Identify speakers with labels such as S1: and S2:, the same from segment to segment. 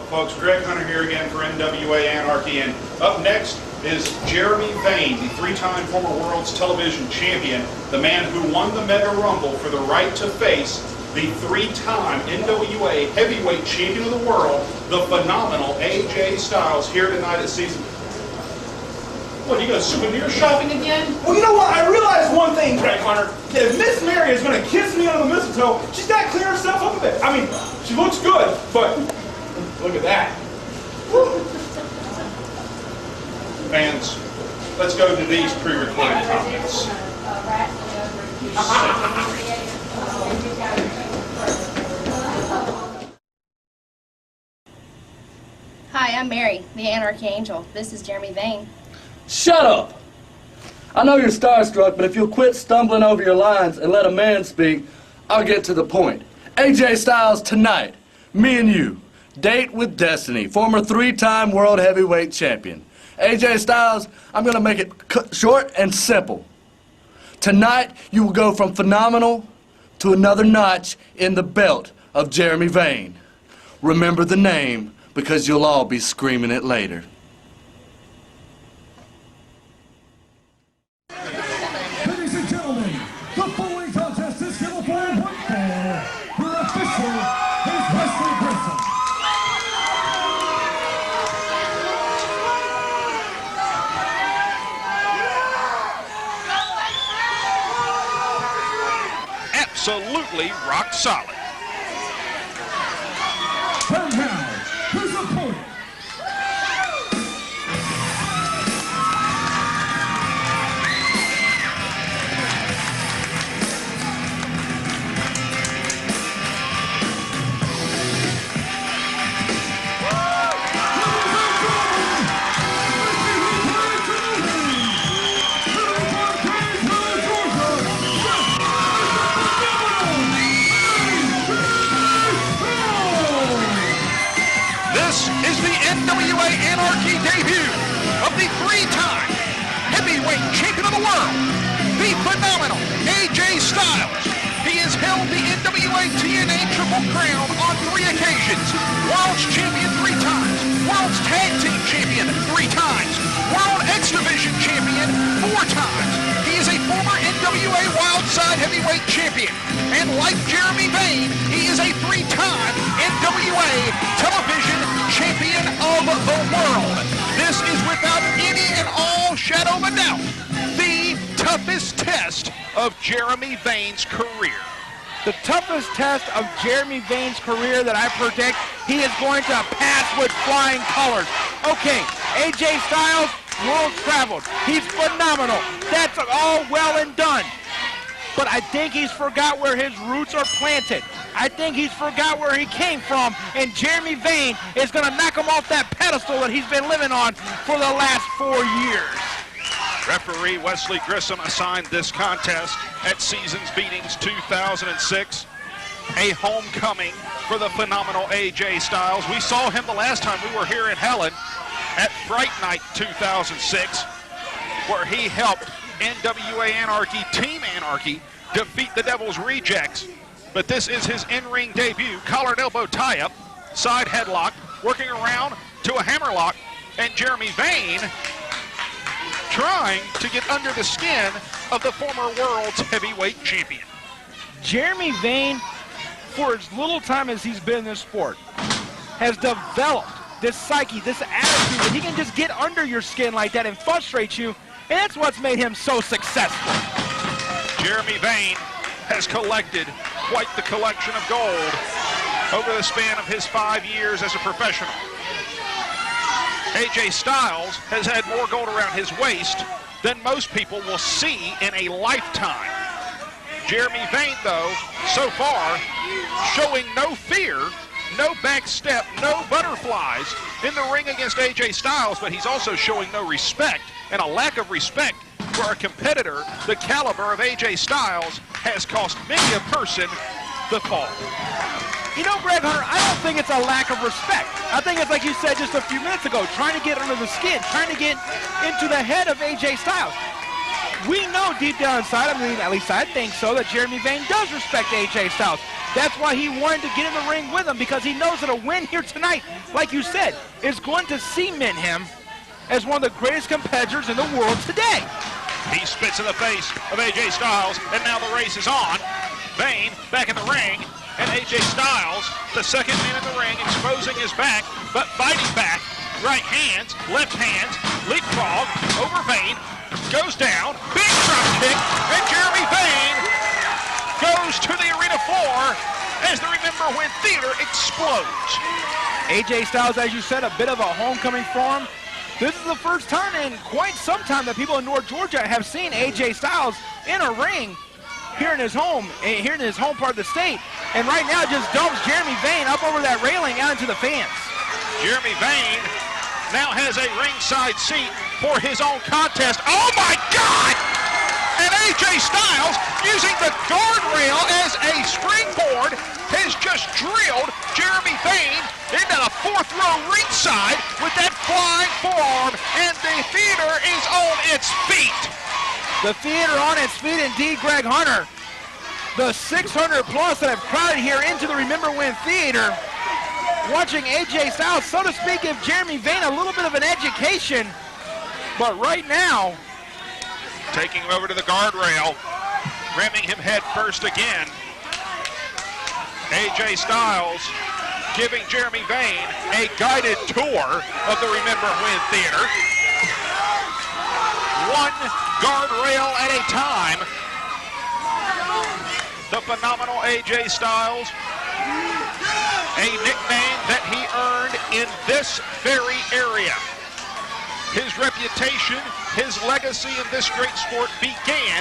S1: Folks, Greg Hunter here again for NWA Anarchy, and up next is Jeremy Vane, the three-time former World's Television Champion, the man who won the Mega Rumble for the right to face the three-time NWA Heavyweight Champion of the World, the phenomenal AJ Styles, here tonight at Season. What, you go souvenir shopping again?
S2: Well, you know what? I realized one thing, Greg Hunter. That if Miss Mary is going to kiss me under the mistletoe, she's got to clean herself up a bit. I mean, she looks good, but look at that. Woo.
S1: Fans, let's go to these pre-recorded comments.
S3: Hi, I'm Mary, the Anarchy Angel. This is Jeremy Vane.
S4: Shut up! I know you're starstruck, but if you'll quit stumbling over your lines and let a man speak, I'll get to the point. AJ Styles tonight, me and you, date with destiny, former three-time world heavyweight champion. AJ Styles, I'm going to make it short and simple. Tonight, you will go from phenomenal to another notch in the belt of Jeremy Vane. Remember the name, because you'll all be screaming it later.
S5: Ladies and gentlemen, the following contest is scheduled for one fall. Your official is Wes Grissom.
S1: Absolutely rock solid.
S5: And now, his opponent.
S1: NWA Anarchy debut of the three-time heavyweight champion of the world, the phenomenal AJ Styles. He has held the NWA TNA Triple Crown on 3 occasions. World's champion 3 times, World's Tag Team Champion 3 times, World X Division Champion 4 times. He is a former NWA Wildside Heavyweight Champion. And like Jeremy Vane, he is a 3-time NWA Television Champion of the world. This is without any and all shadow of a doubt the toughest test of Jeremy Vane's career.
S6: The toughest test of Jeremy Vane's career that I predict he is going to pass with flying colors. Okay, AJ Styles, world traveled. He's phenomenal. That's all well and done. But I think he's forgot where his roots are planted. I think he's forgot where he came from, and Jeremy Vane is going to knock him off that pedestal that he's been living on for the last 4 years.
S1: Referee Wes Grissom assigned this contest at Seasons Beatings 2006. A homecoming for the phenomenal AJ Styles. We saw him the last time we were here in Helen at Fright Night 2006, where he helped NWA Anarchy, Team Anarchy, defeat the Devil's Rejects. But this is his in-ring debut. Collar and elbow tie-up, side headlock, working around to a hammerlock, and Jeremy Vane trying to get under the skin of the former world's heavyweight champion.
S6: Jeremy Vane, for as little time as he's been in this sport, has developed this psyche, this attitude that he can just get under your skin like that and frustrate you, and that's what's made him so successful.
S1: Jeremy Vane has collected quite the collection of gold over the span of his 5 years as a professional. AJ Styles has had more gold around his waist than most people will see in a lifetime. Jeremy Vane, though, so far, showing no fear, no back step, no butterflies in the ring against AJ Styles, but he's also showing no respect, and a lack of respect for a competitor the caliber of AJ Styles has cost many a person the fall.
S6: You know, Greg Hunter, I don't think it's a lack of respect. I think it's like you said just a few minutes ago, trying to get under the skin, trying to get into the head of AJ Styles. We know deep down inside, I mean, at least I think so, that Jeremy Vane does respect AJ Styles. That's why he wanted to get in the ring with him, because he knows that a win here tonight, like you said, is going to cement him as one of the greatest competitors in the world today.
S1: He spits in the face of AJ Styles, and now the race is on. Vane back in the ring, and AJ Styles, the second man in the ring, exposing his back, but fighting back. Right hands, left hands, leapfrog over Vane, goes down, big drop kick, and Jeremy Vane goes to the arena floor as the Remember When Theater explodes.
S6: AJ Styles, as you said, a bit of a homecoming for him. This is the first time in quite some time that people in North Georgia have seen AJ Styles in a ring here in his home part of the state. And right now just dumps Jeremy Vane up over that railing out into the fans.
S1: Jeremy Vane now has a ringside seat for his own contest. Oh my God! And AJ Styles, using the guardrail as a springboard, has just drilled Jeremy Vane into the fourth row ringside with that flying forearm, and the theater is on its feet.
S6: The theater on its feet indeed, Greg Hunter. The 600 plus that have crowded here into the Remember When Theater, watching AJ Styles, so to speak, give Jeremy Vane a little bit of an education. But right now,
S1: taking him over to the guardrail, ramming him head first again. AJ Styles giving Jeremy Vane a guided tour of the Remember When Theater. One guardrail at a time. The phenomenal AJ Styles, a nickname that he earned in this very area. His reputation, his legacy in this great sport began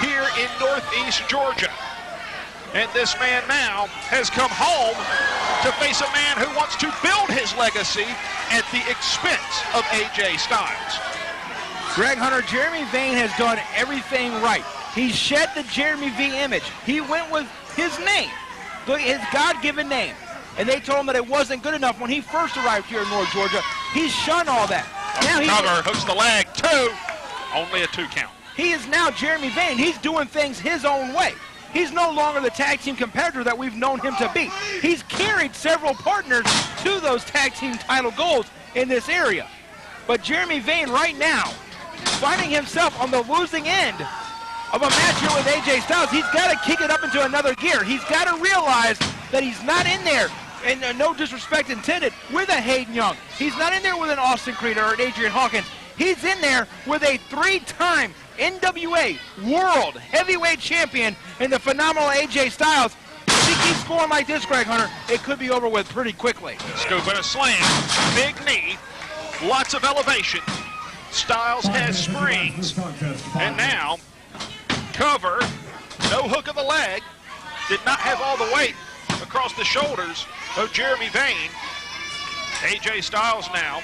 S1: here in Northeast Georgia. And this man now has come home to face a man who wants to build his legacy at the expense of AJ Styles.
S6: Greg Hunter, Jeremy Vane has done everything right. He shed the Jeremy V image. He went with his name, his God-given name. And they told him that it wasn't good enough when he first arrived here in North Georgia. He's shunned all that. Now
S1: cover, hooks the leg, 2. Only a 2 count.
S6: He is now Jeremy Vane. He's doing things his own way. He's no longer the tag team competitor that we've known him to be. He's carried several partners to those tag team title goals in this area. But Jeremy Vane right now, finding himself on the losing end of a match here with AJ Styles, he's got to kick it up into another gear. He's got to realize that he's not in there, and no disrespect intended, with a Hayden Young. He's not in there with an Austin Creed or an Adrian Hawkins. He's in there with a 3-time NWA World Heavyweight Champion in the phenomenal AJ Styles. If he keeps going like this, Greg Hunter, it could be over with pretty quickly.
S1: Scoop and a slam, big knee, lots of elevation. Styles has springs, and now cover, no hook of the leg, did not have all the weight across the shoulders of Jeremy Vane. AJ Styles now,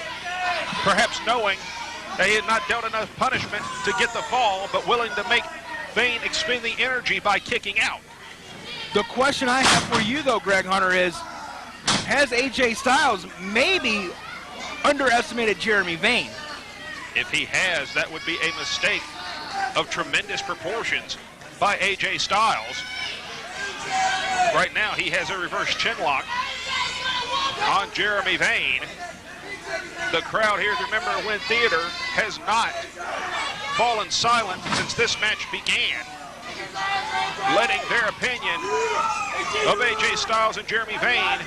S1: perhaps knowing that he had not dealt enough punishment to get the fall, but willing to make Vane expend the energy by kicking out.
S6: The question I have for you, though, Greg Hunter, is, has AJ Styles maybe underestimated Jeremy Vane?
S1: If he has, that would be a mistake of tremendous proportions by AJ Styles. Right now, he has a reverse chinlock on Jeremy Vane. The crowd here at the Remember When Theater has not fallen silent since this match began, letting their opinion of AJ Styles and Jeremy Vane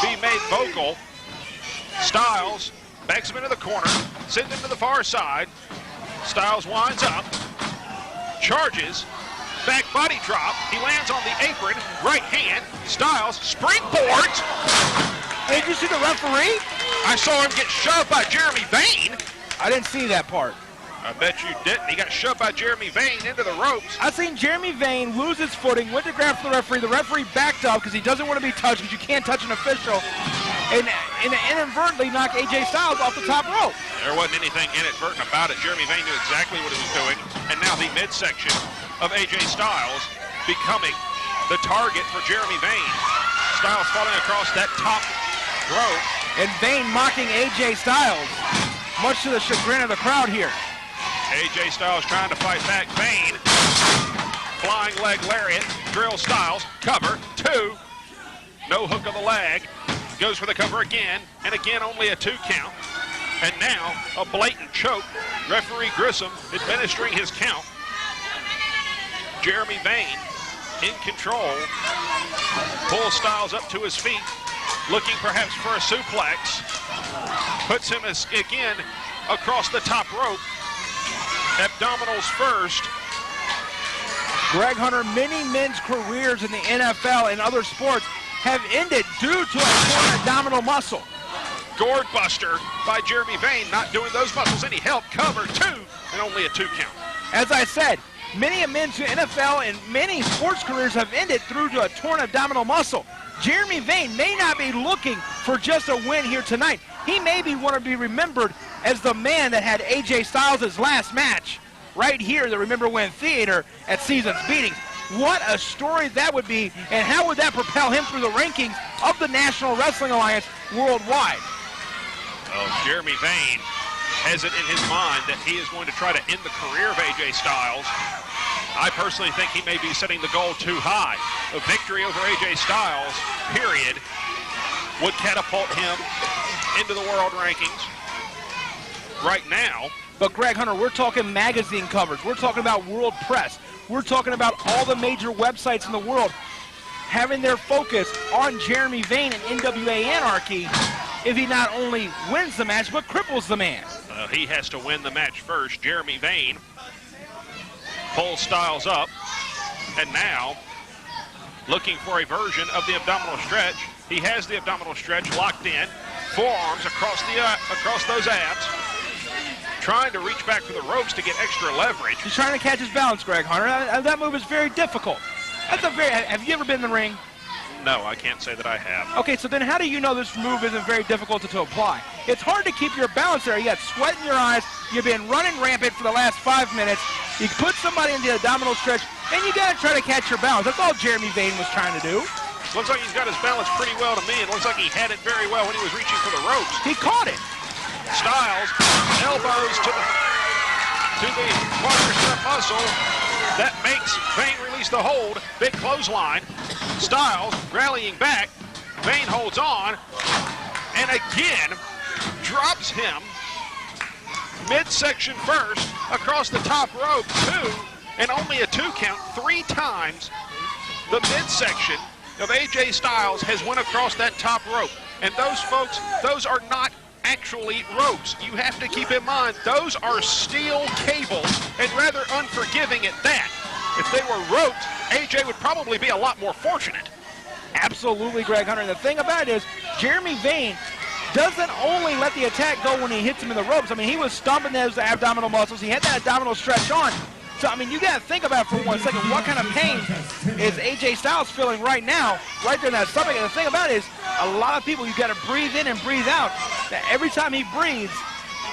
S1: be made vocal. Styles backs him into the corner, sends him to the far side. Styles winds up, charges, back body drop. He lands on the apron, right hand. Styles springboards.
S6: Did you see the referee?
S1: I saw him get shoved by Jeremy Vane.
S6: I didn't see that part.
S1: I bet you didn't. He got shoved by Jeremy Vane into the ropes.
S6: I seen Jeremy Vane lose his footing, went to grab for the referee. The referee backed up because he doesn't want to be touched, because you can't touch an official, and inadvertently knock AJ Styles off the top rope.
S1: There wasn't anything inadvertent about it. Jeremy Vane knew exactly what he was doing, and now the midsection of AJ Styles becoming the target for Jeremy Vane. Styles falling across that top rope.
S6: And Vane mocking AJ Styles, much to the chagrin of the crowd here.
S1: AJ Styles trying to fight back. Vane, flying leg lariat, drills Styles, cover, 2. No hook on the leg, goes for the cover again, and again only a 2 count. And now a blatant choke. Referee Grissom administering his count. Jeremy Vane in control, pulls Styles up to his feet, looking perhaps for a suplex. Puts him again across the top rope. Abdominals first.
S6: Greg Hunter, many men's careers in the NFL and other sports have ended due to a torn abdominal muscle.
S1: Gourd buster by Jeremy Vane, not doing those muscles any help. Cover, 2, and only a 2 count.
S6: As I said, many men's NFL and many sports careers have ended through to a torn abdominal muscle. Jeremy Vane may not be looking for just a win here tonight. He may want to be remembered as the man that had AJ Styles' last match right here at the Remember When Theater at Seasons Beatings. What a story that would be, and how would that propel him through the rankings of the National Wrestling Alliance worldwide?
S1: Oh, Jeremy Vane has it in his mind that he is going to try to end the career of AJ Styles. I personally think he may be setting the goal too high. A victory over AJ Styles, period, would catapult him into the world rankings right now.
S6: But Greg Hunter, we're talking magazine covers. We're talking about world press. We're talking about all the major websites in the world having their focus on Jeremy Vane and NWA Anarchy if he not only wins the match, but cripples the man.
S1: He has to win the match first. Jeremy Vane pulls Styles up, and now looking for a version of the abdominal stretch. He has the abdominal stretch locked in, forearms across those abs, trying to reach back for the ropes to get extra leverage.
S6: He's trying to catch his balance, Greg Hunter. That move is very difficult. Have you ever been in the ring?
S1: No, I can't say that I have.
S6: Okay, so then how do you know this move isn't very difficult to apply? It's hard to keep your balance there. You got sweat in your eyes. You've been running rampant for the last 5 minutes. You put somebody in the abdominal stretch, and you got to try to catch your balance. That's all Jeremy Vane was trying to do.
S1: Looks like he's got his balance pretty well to me. It looks like he had it very well when he was reaching for the ropes.
S6: He caught it.
S1: Styles, elbows to the quadricep muscle. That makes Vane release the hold. Big clothesline. Styles rallying back. Vane holds on. And again, drops him midsection first across the top rope. 2, and only a 2 count. 3 times the midsection of AJ Styles has went across that top rope. And those folks, those are not actually ropes. You have to keep in mind, those are steel cables, and rather unforgiving at that. If they were ropes, AJ would probably be a lot more fortunate.
S6: Absolutely, Greg Hunter. And the thing about it is, Jeremy Vane doesn't only let the attack go when he hits him in the ropes. I mean, he was stomping those abdominal muscles. He had that abdominal stretch on. So, I mean, you got to think about for 1 second, what kind of pain is AJ Styles feeling right now, right there in that stomach? And the thing about it is, a lot of people, you got to breathe in and breathe out. That every time he breathes,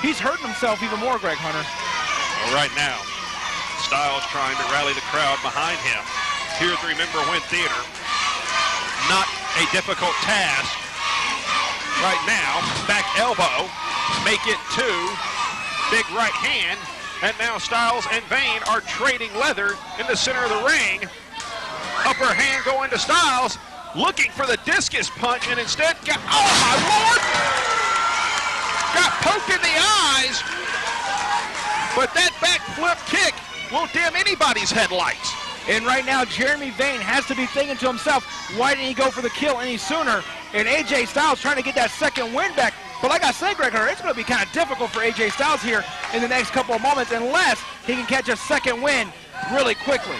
S6: he's hurting himself even more, Greg Hunter.
S1: Well, right now, Styles trying to rally the crowd behind him here at the Remember When Theater. Not a difficult task. Right now, back elbow, make it 2, big right hand. And now Styles and Vane are trading leather in the center of the ring. Upper hand going to Styles, looking for the discus punch, and instead got, oh my Lord! Got poked in the eyes. But that back flip kick will dim anybody's headlights.
S6: And right now, Jeremy Vane has to be thinking to himself, why didn't he go for the kill any sooner? And AJ Styles trying to get that second win back. But like I said, Greg Hunter, it's going to be kind of difficult for AJ Styles here in the next couple of moments unless he can catch a second win really quickly.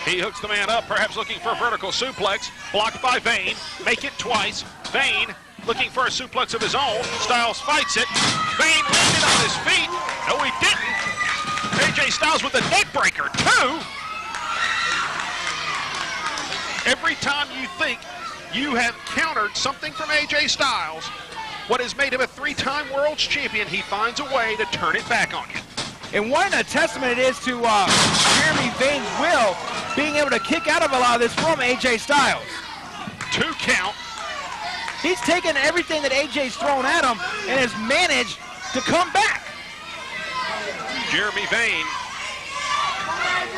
S1: He hooks the man up, perhaps looking for a vertical suplex. Blocked by Vane. Make it twice. Vane looking for a suplex of his own. Styles fights it. Vane landed on his feet. No, he didn't. AJ Styles with a neck breaker. 2. Every time you think you have countered something from AJ Styles, what has made him a 3-time world champion, he finds a way to turn it back on you.
S6: And what a testament it is to Jeremy Vane's will, being able to kick out of a lot of this from AJ Styles.
S1: 2 count.
S6: He's taken everything that AJ's thrown at him and has managed to come back.
S1: Jeremy Vane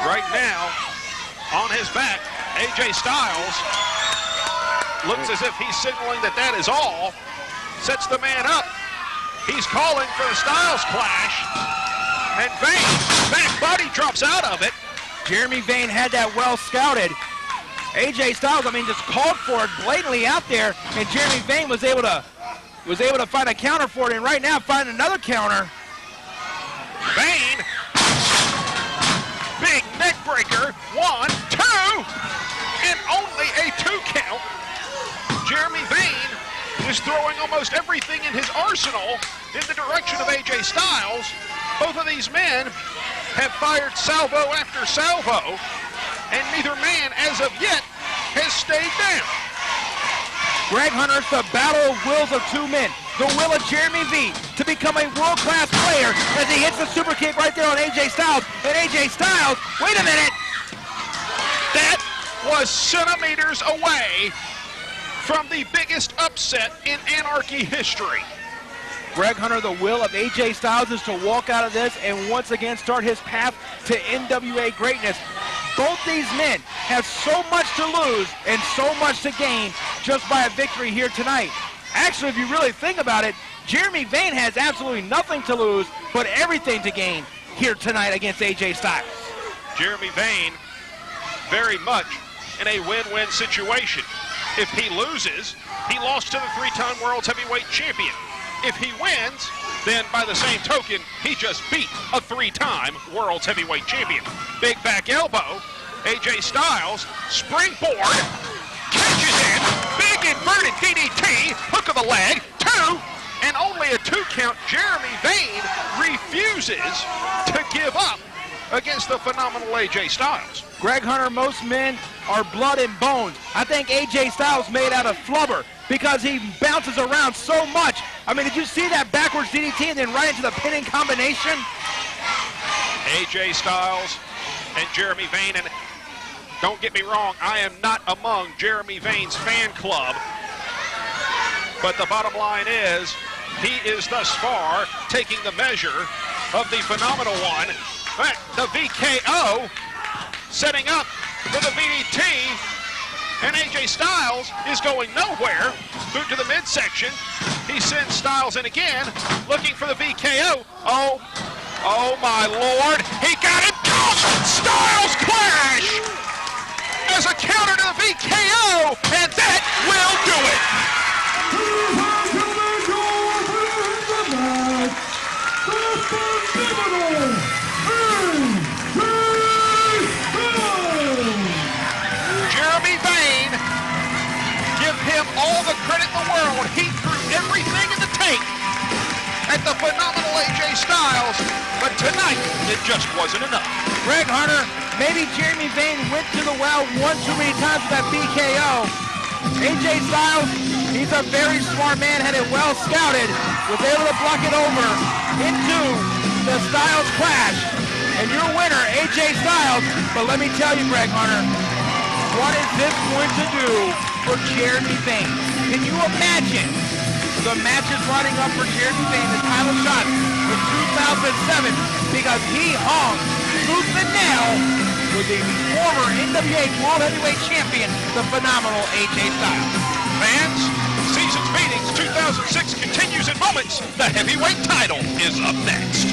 S1: right now on his back. AJ Styles looks as if he's signaling that that is all. Sets the man up. He's calling for a Styles clash. And Vane, back body drops out of it.
S6: Jeremy Vane had that well scouted. AJ Styles, I mean, just called for it blatantly out there, and Jeremy Vane was able to find a counter for it, and right now find another counter.
S1: Vane, big neck breaker, 1, 2, and only a 2 count. Jeremy Vane is throwing almost everything in his arsenal in the direction of AJ Styles. Both of these men have fired salvo after salvo, and neither man, as of yet, has stayed down.
S6: Greg Hunter, it's the battle of wills of two men. The will of Jeremy V to become a world-class player as he hits the super kick right there on AJ Styles. And AJ Styles, wait a minute.
S1: That was centimeters away from the biggest upset in Anarchy history.
S6: Greg Hunter, the will of AJ Styles is to walk out of this and once again start his path to NWA greatness. Both these men have so much to lose and so much to gain just by a victory here tonight. Actually, if you really think about it, Jeremy Vane has absolutely nothing to lose but everything to gain here tonight against AJ Styles.
S1: Jeremy Vane very much in a win-win situation. If he loses, he lost to the 3-time World's Heavyweight Champion. If he wins, then by the same token, he just beat a 3-time World's Heavyweight Champion. Big back elbow, AJ Styles, springboard, catches in, big inverted DDT, hook of the leg, 2, and only a 2 count. Jeremy Vane refuses to give up against the phenomenal AJ Styles.
S6: Greg Hunter, most men are blood and bones. I think AJ Styles made out of flubber because he bounces around so much. I mean, did you see that backwards DDT and then right into the pinning combination?
S1: AJ Styles and Jeremy Vane, and don't get me wrong, I am not among Jeremy Vane's fan club, but the bottom line is, he is thus far taking the measure of the phenomenal one. The VKO setting up for the VDT, and AJ Styles is going nowhere through to the midsection. He sends Styles in again, looking for the VKO. Oh my Lord, he got it! Styles clash! As a counter to the VKO, and that will do it! Jeremy Vane, give him all the credit in the world. He threw everything in the tank at the phenomenal AJ Styles, but tonight it just wasn't enough.
S6: Greg Hunter, maybe Jeremy Vane went to the well one too many times with that BKO. AJ Styles, he's a very smart man, had it well scouted, was able to block it over into the Styles clash. And your winner, AJ Styles, but let me tell you, Greg Hunter, what is this going to do for Jeremy Vane? Can you imagine the matches lining up for Jeremy Vane, the title shot in 2007, because he hung tooth and nail with the former NWA World Heavyweight Champion, the phenomenal AJ Styles.
S1: Fans, Seasons Meetings 2006 continues in moments. The heavyweight title is up next.